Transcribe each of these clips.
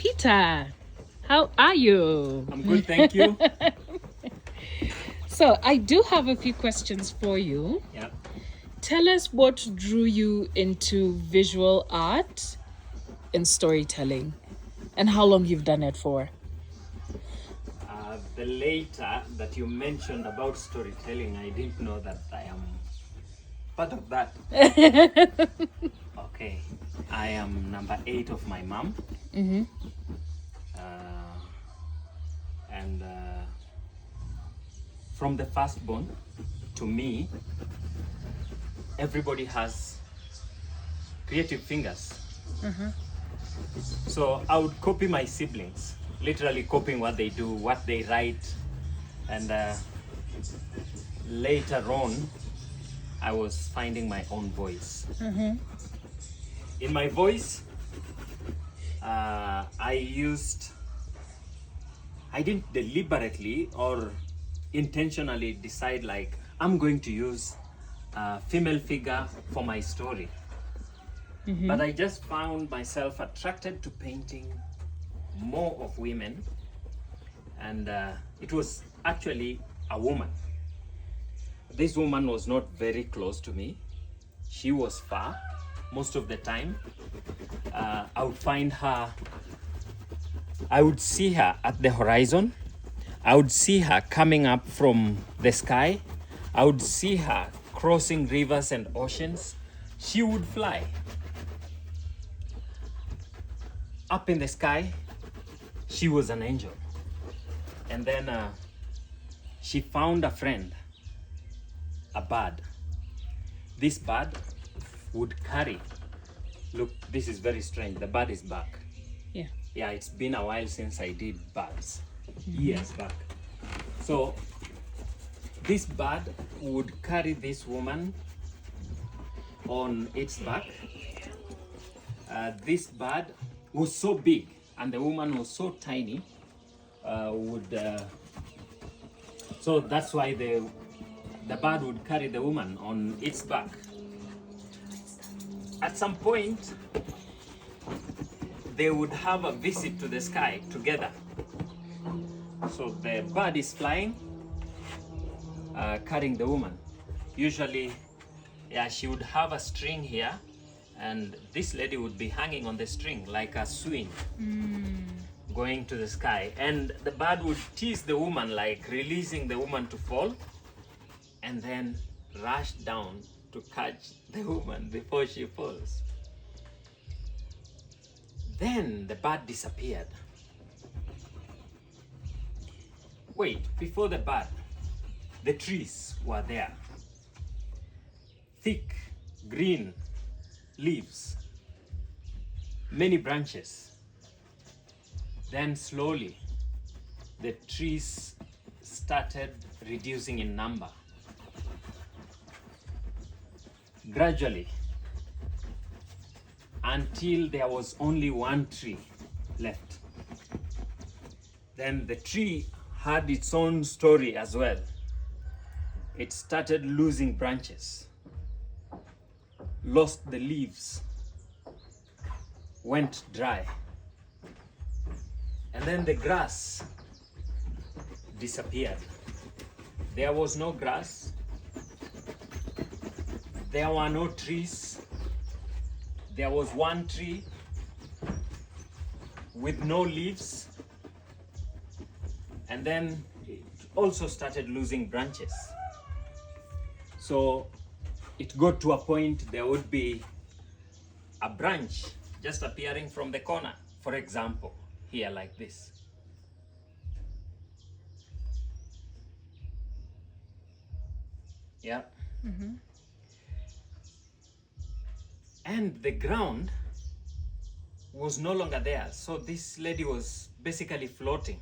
Peter, how are you? I'm good, thank you. So, I do have a few questions for you. Yeah. Tell us what drew you into visual art and storytelling, and how long you've done it for. The later that you mentioned about storytelling, I didn't know that I am part of that. Okay. I am number 8 of my mom. And from the firstborn to me, everybody has creative fingers. So I would copy my siblings, literally copying what they do, what they write. And later on, I was finding my own voice. In my voice, I didn't deliberately or intentionally decide like, I'm going to use a female figure for my story. But I just found myself attracted to painting more of women. And it was actually a woman. This woman was not very close to me. She was far most of the time. I would find her, I would see her at the horizon. I would see her coming up from the sky. I would see her crossing rivers and oceans. She would fly. Up in the sky, she was an angel. And then she found a friend, a bird. This bird would carry, look, this is very strange, the bird is back. Yeah, it's been a while since I did birds, years back. So this bird would carry this woman on its back. This bird was so big and the woman was so tiny, so that's why the bird would carry the woman on its back. At some point, they would have a visit to the sky together. So the bird is flying, carrying the woman. Usually, yeah, she would have a string here, and this lady would be hanging on the string like a swing, going to the sky. And the bird would tease the woman, like releasing the woman to fall, and then rush down to catch the woman before she falls. Then the bird disappeared. Wait, before the bird, the trees were there. Thick, green leaves, many branches. Then slowly, the trees started reducing in number. Gradually, until there was only one tree left. Then the tree had its own story as well. It started losing branches, lost the leaves, went dry. And then the grass disappeared. There was no grass. There were no trees. There was one tree with no leaves. And then it also started losing branches. So it got to a point there would be a branch just appearing from the corner. For example, here like this. Yeah. And the ground was no longer there. So this lady was basically floating.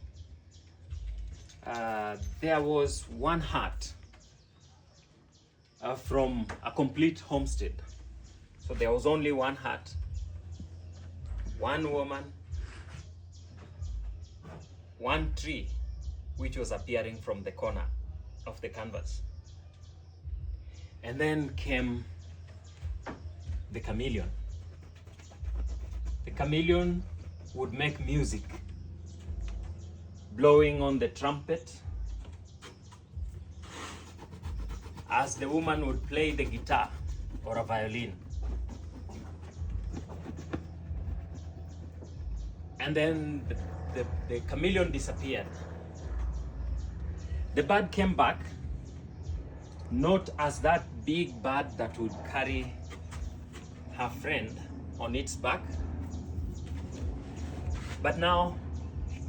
There was one hut from a complete homestead. So there was only one hut, one woman, one tree, which was appearing from the corner of the canvas. And then came the chameleon. The chameleon would make music, blowing on the trumpet, as the woman would play the guitar or a violin. And then the chameleon disappeared. The bird came back, not as that big bird that would carry her friend on its back, but now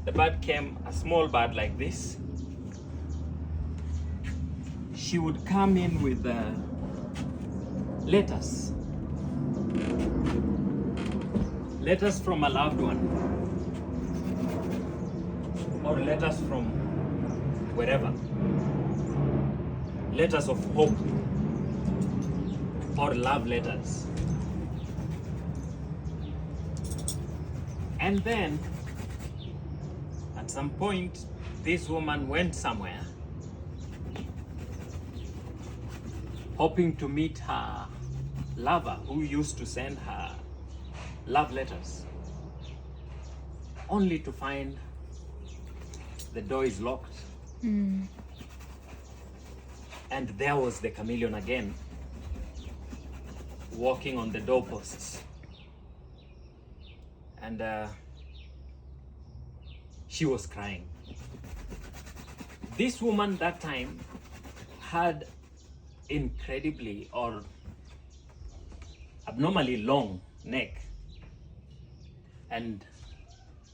the bird came a small bird like this. She would come in with letters from a loved one, or letters from wherever, letters of hope or love letters. And then at some point this woman went somewhere hoping to meet her lover who used to send her love letters, only to find the door is locked. And there was the chameleon again, walking on the doorposts. And she was crying. This woman that time had incredibly or abnormally long neck and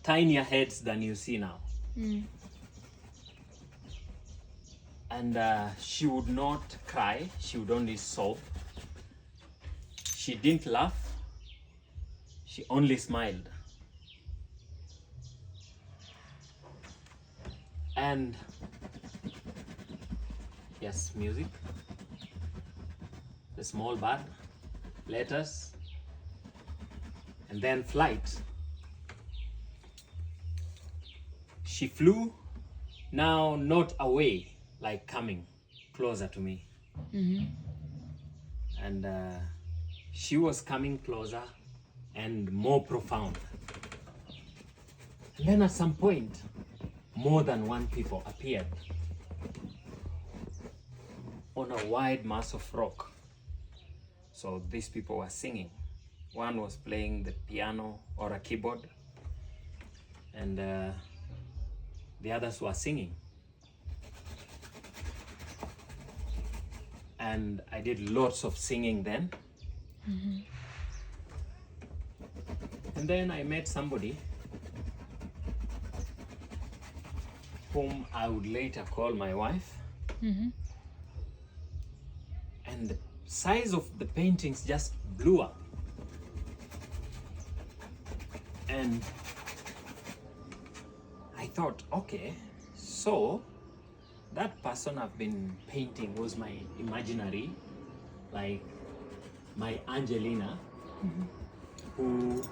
tinier heads than you see now. And she would not cry, she would only sob. She didn't laugh, she only smiled. And yes, music, the small bird, letters, and then flight. She flew, now not away, like coming closer to me. And she was coming closer and more profound. And then at some point, more than one people appeared on a wide mass of rock. So these people were singing. One was playing the piano or a keyboard, and the others were singing. And I did lots of singing then. And then I met somebody whom I would later call my wife. And the size of the paintings just blew up. And I thought, okay, so that person I've been painting was my imaginary, like my Angelina, who